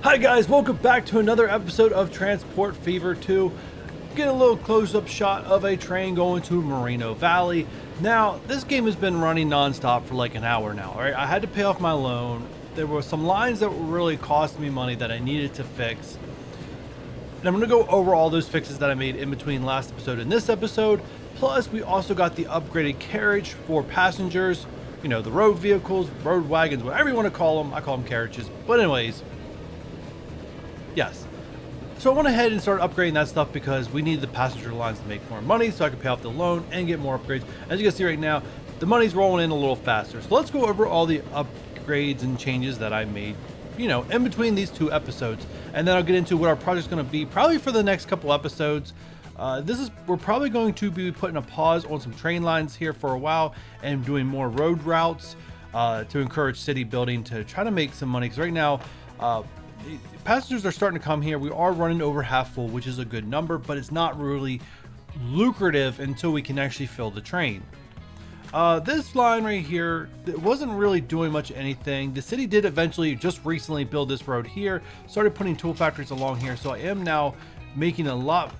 Hi guys, welcome back to another episode of Transport Fever 2. Get a little close-up shot of a train going to Moreno Valley. Now, this game has been running non-stop for like an hour now, alright? I had to pay off my loan. There were some lines that were really costing me money that I needed to fix. And I'm going to go over all those fixes that I made in between last episode and this episode. Plus, we also got the upgraded carriage for passengers. You know, the road vehicles, road wagons, whatever you want to call them. I call them carriages. But anyways, yes. So I went ahead and started upgrading that stuff because we needed the passenger lines to make more money so I could pay off the loan and get more upgrades. As you can see right now, the money's rolling in a little faster. So let's go over all the upgrades and changes that I made, you know, in between these two episodes. And then I'll get into what our project's going to be probably for the next couple episodes. We're probably going to be putting a pause on some train lines here for a while and doing more road routes to encourage city building to try to make some money. Because right now, passengers are starting to come here. We are running over half full, which is a good number, but it's not really lucrative until we can actually fill the train. This line right here, it wasn't really doing much anything. The city did eventually just recently build this road here, started putting tool factories along here. So I am now making a lot,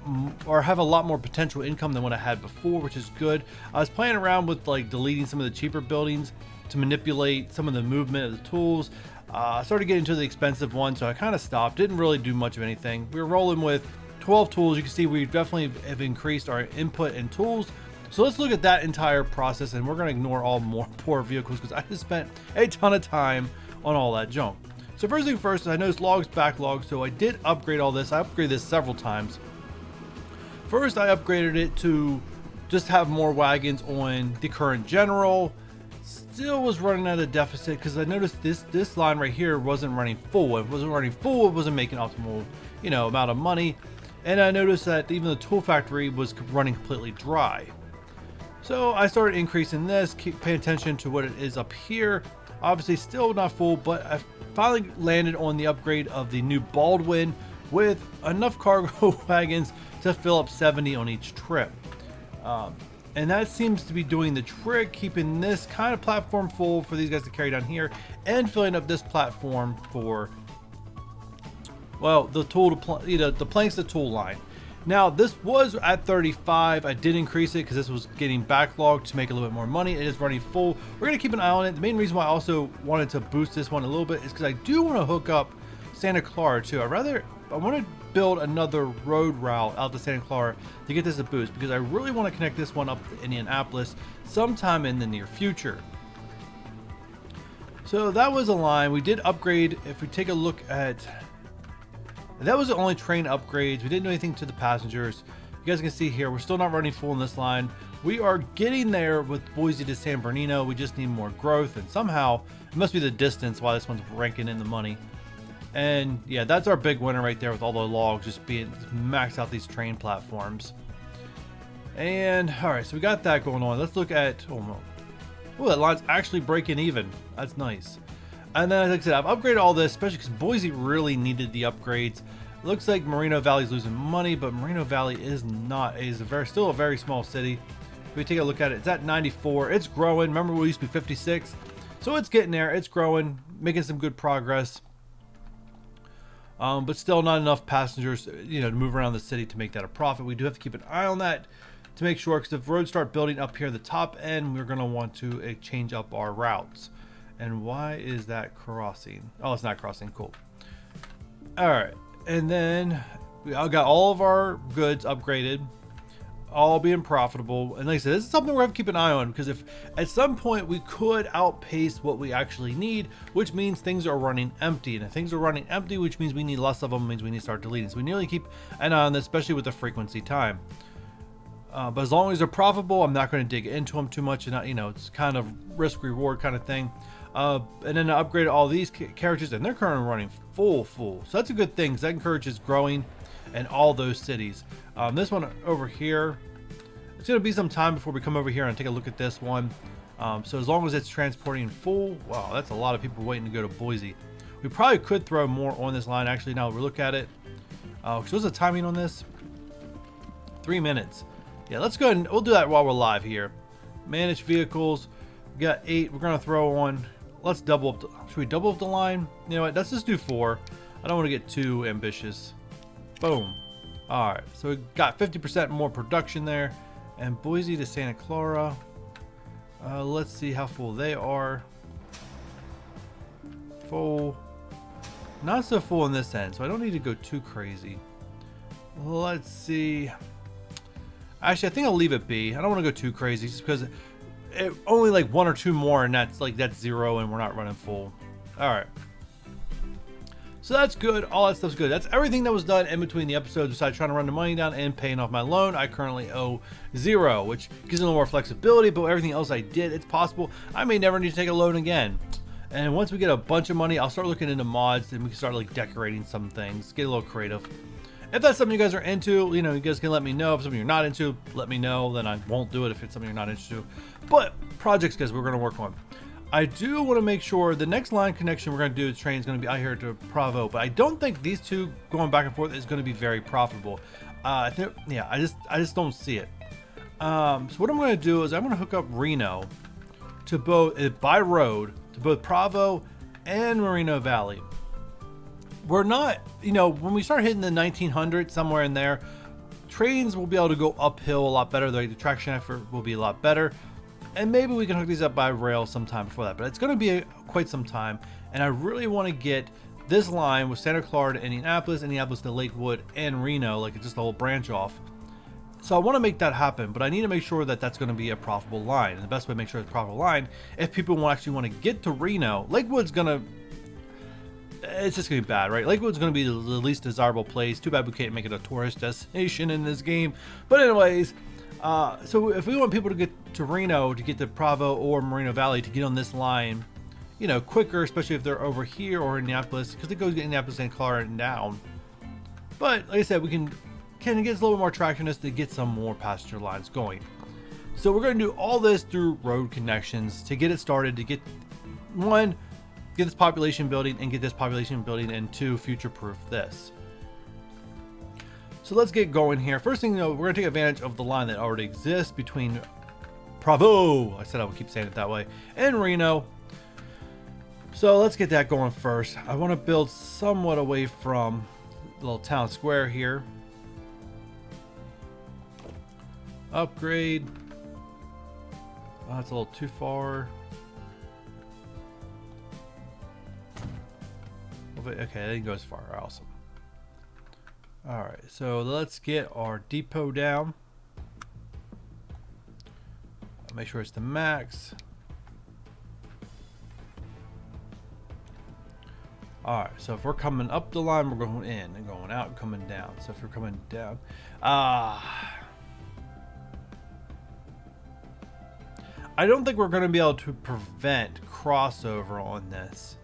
or have a lot more potential income than what I had before, which is good. I was playing around with like deleting some of the cheaper buildings to manipulate some of the movement of the tools. I started getting to the expensive one, so I kind of stopped. Didn't really do much of anything. We were rolling with 12 tools. You can see we definitely have increased our input in tools. So let's look at that entire process, and we're going to ignore all more poor vehicles because I just spent a ton of time on all that junk. So first thing first, I noticed logs backlog, so I did upgrade all this. I upgraded this several times. First, I upgraded it to just have more wagons on the current general. Still was running at a deficit because I noticed this line right here wasn't running full. It wasn't running full. It wasn't making optimal, amount of money. And I noticed that even the tool factory was running completely dry. So I started increasing this, keep paying attention to what it is up here. Obviously still not full, but I finally landed on the upgrade of the new Baldwin with enough cargo wagons to fill up 70 on each trip. And that seems to be doing the trick, keeping this kind of platform full for these guys to carry down here and filling up this platform for, well, the tool to the planks to tool line. Now this was at 35. I did increase it because this was getting backlogged to make a little bit more money. It is running full. We're going to keep an eye on it. The main reason why I also wanted to boost this one a little bit is because I do want to hook up Santa Clara too. I want to build another road route out to Santa Clara to get this a boost because I really want to connect this one up to Indianapolis sometime in the near future. So that was a line. We did upgrade. If we take a look at, that was the only train upgrades. We didn't do anything to the passengers. You guys can see here, we're still not running full in this line. We are getting there with Boise to San Bernardino. We just need more growth, and somehow it must be the distance why this one's ranking in the money. And yeah, that's our big winner right there with all the logs just being maxed out these train platforms. And all right, so we got that going on. Let's look at, oh no, that line's actually breaking even. That's nice. And then, like I said, I've upgraded all this, especially because Boise really needed the upgrades. It looks like Moreno Valley's losing money, but Moreno Valley is still a very small city. If we take a look at it, it's at 94. It's growing. Remember, we used to be 56. So it's getting there. It's growing, making some good progress. But still not enough passengers, to move around the city to make that a profit. We do have to keep an eye on that to make sure, because if roads start building up here at the top end, we're going to want to change up our routes. And why is that crossing? Oh, it's not crossing. Cool. All right. And then we got all of our goods upgraded, all being profitable. And like I said, this is something we're going to keep an eye on, because if at some point we could outpace what we actually need, which means things are running empty. And if things are running empty, which means we need less of them, means we need to start deleting. So we nearly keep an eye on this, especially with the frequency time. But as long as they're profitable, I'm not going to dig into them too much. And, it's kind of risk reward kind of thing. And then I upgraded all these carriages, and they're currently running full. So that's a good thing, because that encourages growing in all those cities. This one over here, it's going to be some time before we come over here and take a look at this one. So as long as it's transporting full, wow, that's a lot of people waiting to go to Boise. We probably could throw more on this line. Actually, now we look at it. So what's the timing on this? 3 minutes. Yeah, let's go ahead and we'll do that while we're live here. Manage vehicles. We got 8. We're going to throw on. Let's double up. Should we double up the line? You know what? Let's just do 4. I don't want to get too ambitious. Boom. All right, so we got 50% more production there. And Boise to Santa Clara. Let's see how full they are. Full. Not so full in this end, so I don't need to go too crazy. Let's see. Actually, I think I'll leave it be. I don't want to go too crazy just because only like 1 or 2 more, and that's 0, and we're not running full. All right. So that's good. All that stuff's good. That's everything that was done in between the episodes besides trying to run the money down and paying off my loan. I currently owe 0, which gives me a little more flexibility, but everything else I did, it's possible I may never need to take a loan again. And once we get a bunch of money, I'll start looking into mods, and we can start like decorating some things, get a little creative. If that's something you guys are into, you know, you guys can let me know. If something you're not into, let me know. Then I won't do it if it's something you're not into. But projects, guys, we're going to work on. I do want to make sure the next line connection we're going to do with train is going to be out here to Provo, but I don't think these two going back and forth is going to be very profitable. I think, yeah, I just don't see it. So what I'm going to do is I'm going to hook up Reno to both by road to both Provo and Moreno Valley. We're not, you know, when we start hitting the 1900s, somewhere in there, trains will be able to go uphill a lot better. The traction effort will be a lot better. And maybe we can hook these up by rail sometime before that. But it's going to be quite some time. And I really want to get this line with Santa Clara to Indianapolis, Indianapolis to Lakewood, and Reno, like just the whole branch off. So I want to make that happen, but I need to make sure that that's going to be a profitable line. And the best way to make sure it's a profitable line, if people will actually want to get to Reno, Lakewood's going to... It's just gonna be bad, right? Lakewood's gonna be the least desirable place. Too bad we can't make it a tourist destination in this game. But anyways, so if we want people to get to Reno, to get to Provo or Moreno Valley, to get on this line, you know, quicker, especially if they're over here or Indianapolis, because it goes to Indianapolis and Clara and down. But like I said, we can get a little bit more traction just to get some more passenger lines going. So we're gonna do all this through road connections to get it started, to get get this population building and get this population building, and 2, future-proof this. So let's get going here. First thing, we're going to take advantage of the line that already exists between Provo, I said I would keep saying it that way, and Reno. So let's get that going first. I want to build somewhat away from the little town square here. Upgrade. Oh, that's a little too far. Okay, that goes far. Awesome. All right, so let's get our depot down. Make sure it's the max. All right, so if we're coming up the line, we're going in, and going out and coming down. So if we're coming down, I don't think we're going to be able to prevent crossover on this.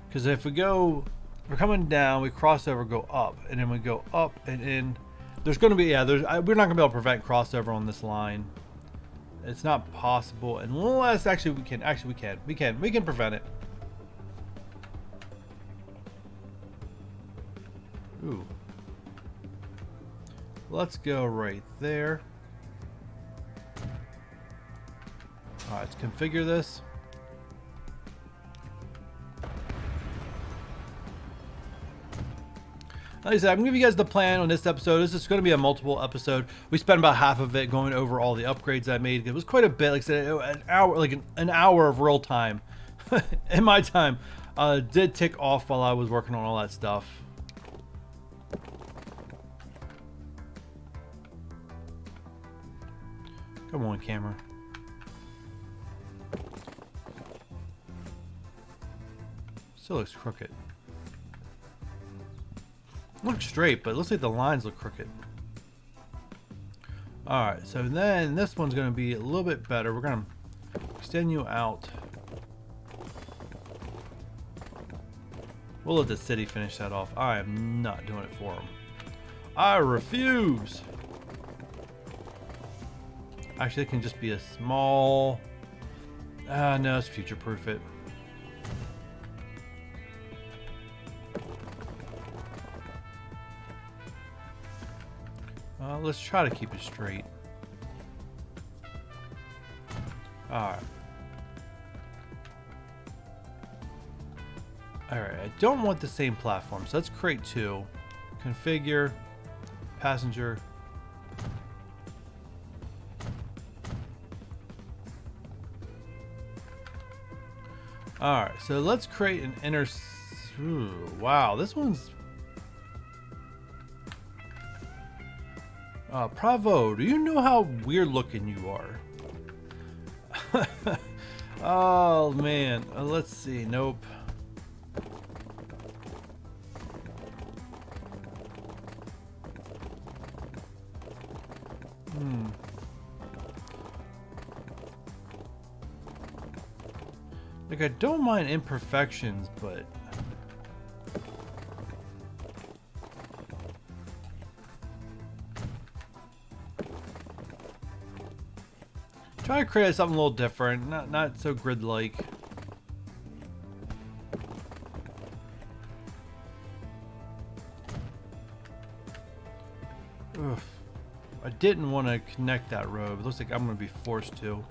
Because if we're coming down, we cross over, go up, and then we go up and in. There's going to be, we're not going to be able to prevent crossover on this line. It's not possible unless we can prevent it. Ooh. Let's go right there. All right, let's configure this. Like I said, I'm going to give you guys the plan on this episode. This is going to be a multiple episode. We spent about half of it going over all the upgrades I made. It was quite a bit. Like I said, an hour of real time in my time did tick off while I was working on all that stuff. Come on, camera. Still looks crooked. Looks straight, but it looks like the lines look crooked. Alright, so then this one's going to be a little bit better. We're going to extend you out. We'll let the city finish that off. I am not doing it for them. I refuse. Actually, it can just be a small... no, let's future-proof it. Let's try to keep it straight. Alright. Alright, I don't want the same platform, so let's create two. Configure, passenger. Alright, so let's create an inner... Ooh, wow, this one's... Bravo, do you know how weird looking you are? Oh, man. Let's see. Nope. Like, I don't mind imperfections, but... Try to create something a little different, not so grid-like. Oof. I didn't want to connect that road. It looks like I'm going to be forced to.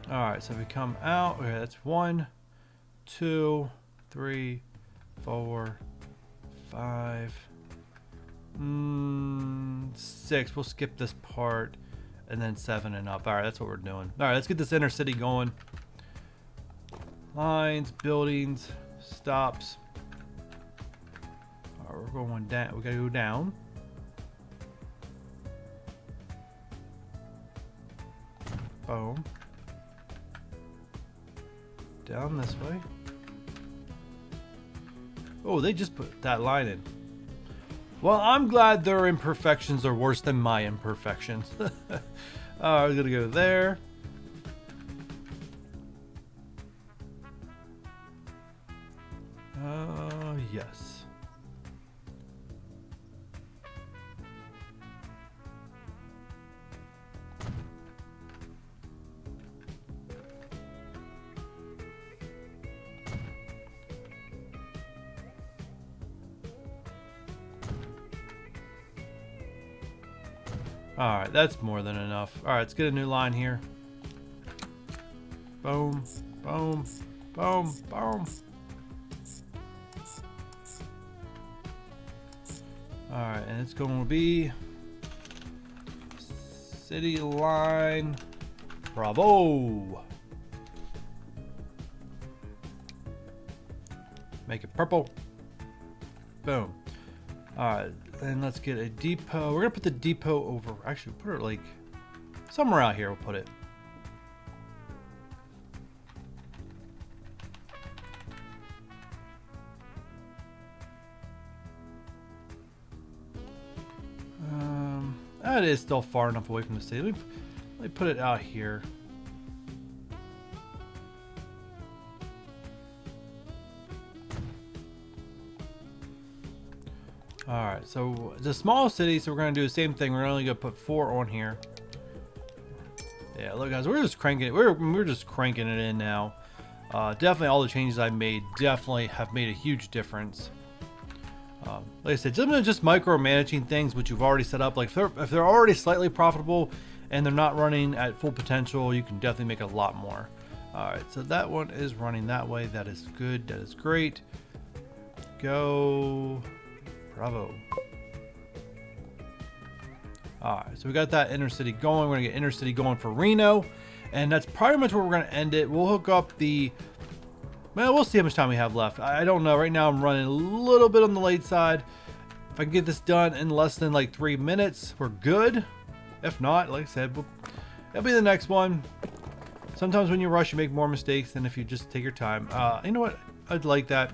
Alright, so if we come out, okay, that's 1, 2, 3, 4, 5, 6. We'll skip this part, and then 7 and up. Alright, that's what we're doing. Alright, let's get this inner city going. Lines, buildings, stops. Alright, we're going down. We gotta go down. Boom. Down this way. Oh, they just put that line in. Well, I'm glad their imperfections are worse than my imperfections. I was gonna go there. Yes. Alright, that's more than enough. Alright, let's get a new line here. Boom, boom, boom, boom. Alright, and it's going to be city line. Bravo. Make it purple. Boom. Alright, then let's get a depot. We're gonna put the depot over. Actually, put it like somewhere out here. We'll put it. That is still far enough away from the city. Let me put it out here. Alright, so it's a small city, so we're going to do the same thing. We're only going to put 4 on here. Yeah, look guys, we're just cranking it. We're just cranking it in now. Definitely all the changes I made definitely have made a huge difference. Like I said, just micromanaging things which you've already set up. Like if they're already slightly profitable and they're not running at full potential, you can definitely make a lot more. Alright, so that one is running that way. That is good. That is great. Go. Bravo. Alright, so we got that inner city going. We're going to get inner city going for Reno. And that's pretty much where we're going to end it. We'll hook up the... Well, we'll see how much time we have left. I don't know. Right now I'm running a little bit on the late side. If I can get this done in less than like 3 minutes, we're good. If not, like I said, it'll be the next one. Sometimes when you rush, you make more mistakes than if you just take your time. You know what? I'd like that.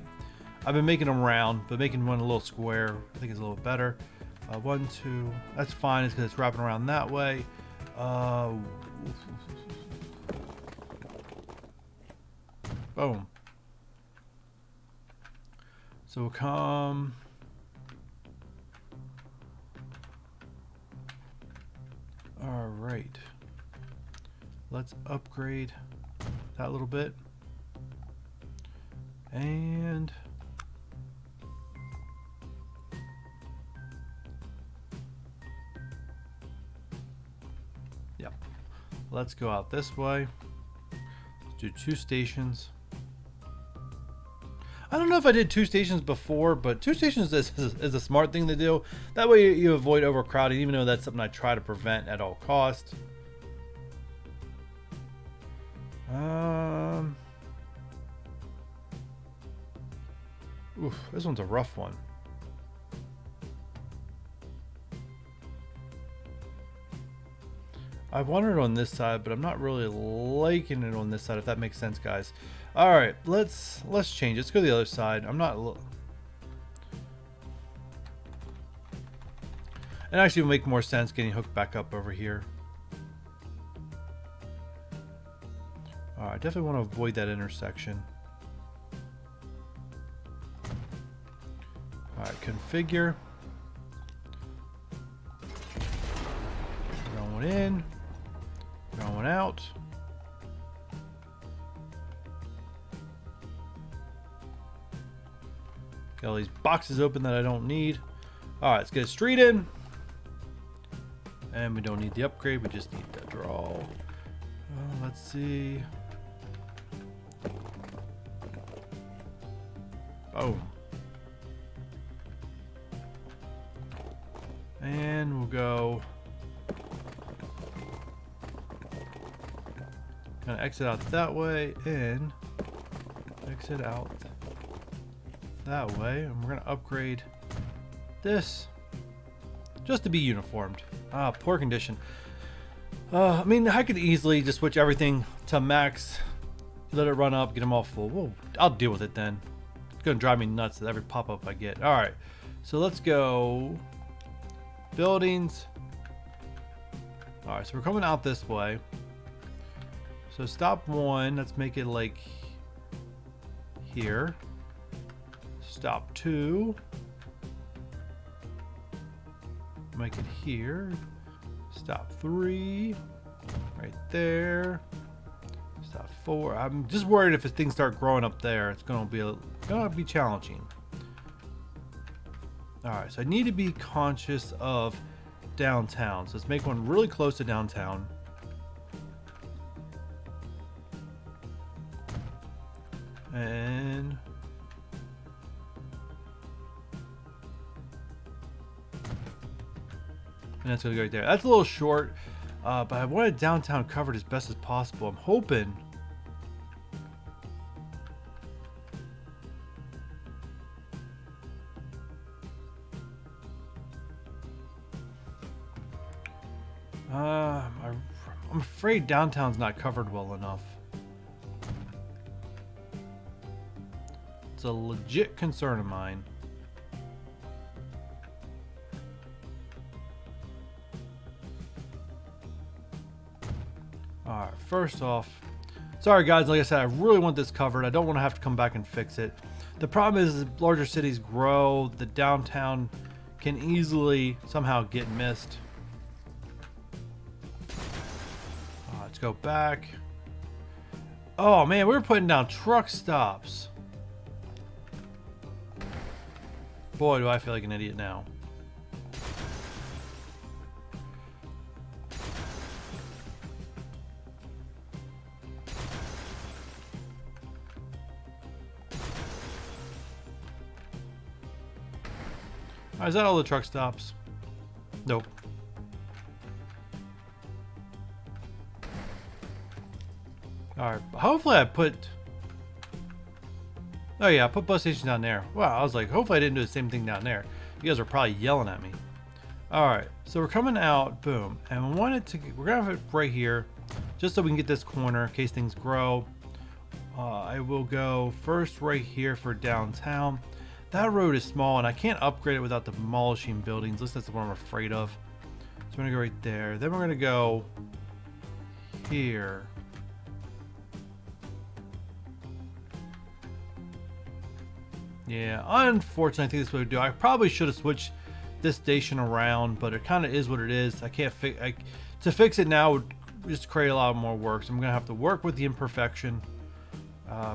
I've been making them round, but making one a little square, I think is a little better. 1, 2, that's fine. It's because it's wrapping around that way. Boom. So we'll come. All right. Let's upgrade that a little bit. And Let's go out this way. Let's do 2 stations. I don't know if I did 2 stations before, but 2 stations is a smart thing to do. That way you avoid overcrowding, even though that's something I try to prevent at all costs. Oof, this one's a rough one. I wanted it on this side, but I'm not really liking it on this side, if that makes sense, guys. All right, let's change. Let's go to the other side. I'm not. It actually would make more sense getting hooked back up over here. All right, I definitely want to avoid that intersection. All right, configure. Going in. Going out. Got all these boxes open that I don't need. Alright, let's get a street in. And we don't need the upgrade, we just need the draw. Let's see. Oh. And we'll go. Gonna exit out that way and exit out that way, and we're gonna upgrade this just to be uniformed. Poor condition. I mean, I could easily just switch everything to max, let it run up, get them all full. Whoa, I'll deal with it then. It's gonna drive me nuts at every pop-up I get. All right, so let's go buildings. All right, so we're coming out this way. So stop 1, let's make it like here. Stop 2. Make it here. Stop 3. Right there. Stop 4. I'm just worried if things start growing up there, it's gonna be challenging. Alright, so I need to be conscious of downtown. So let's make one really close to downtown. And that's gonna go right there. That's a little short, but I wanted downtown covered as best as possible. I'm hoping. I'm afraid downtown's not covered well enough. It's a legit concern of mine. Alright, first off, sorry guys, like I said, I really want this covered. I don't want to have to come back and fix it. The problem is, as larger cities grow, the downtown can easily somehow get missed. Let's go back. Oh man, we were putting down truck stops. Boy, do I feel like an idiot now. Is that all the truck stops? Nope. Alright, hopefully I put... Oh yeah, I put bus station down there. Wow, I was like, hopefully I didn't do the same thing down there. You guys are probably yelling at me. Alright, so we're coming out, boom. And we're gonna have it right here, just so we can get this corner in case things grow. I will go first right here for downtown. That road is small and I can't upgrade it without demolishing buildings. At least that's the one I'm afraid of. So we're gonna go right there. Then we're gonna go here. Yeah, unfortunately, I think this would do. I probably should have switched this station around, but it kind of is what it is. I can't to fix it now would just create a lot more work. So I'm gonna have to work with the imperfection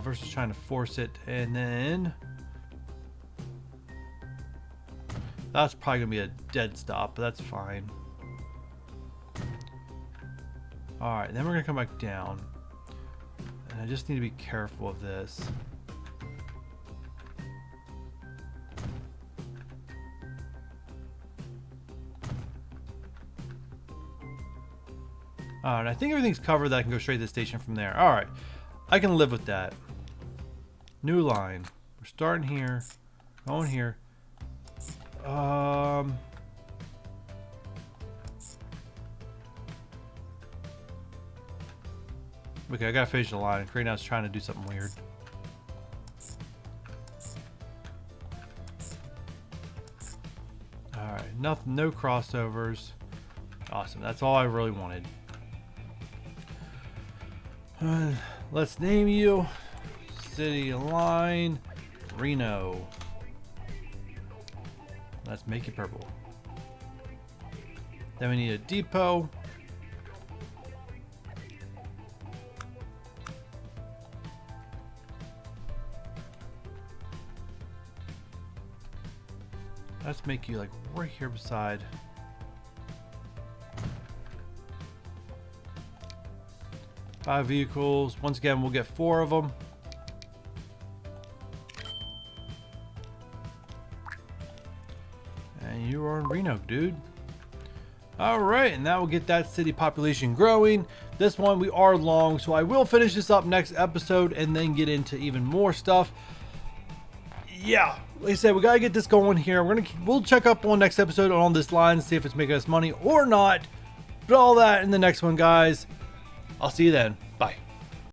versus trying to force it. And then that's probably gonna be a dead stop, but that's fine. Alright, then we're going to come back down. And I just need to be careful of this. Alright, I think everything's covered that I can go straight to the station from there. Alright, I can live with that. New line. We're starting here. Going here. Okay, I gotta finish the line. Kratos trying to do something weird. Alright, nothing, no crossovers. Awesome, that's all I really wanted. Let's name you City Line Reno. Let's make it purple. Then we need a depot. Let's make you like right here beside. Five vehicles. Once again, we'll get 4 of them. And you are in Reno, dude. Alright, and that will get that city population growing. This one we are long, so I will finish this up next episode and then get into even more stuff. Yeah, like I said, we gotta get this going here. We'll check up on next episode on this line, see if it's making us money or not. But all that in the next one, guys. I'll see you then.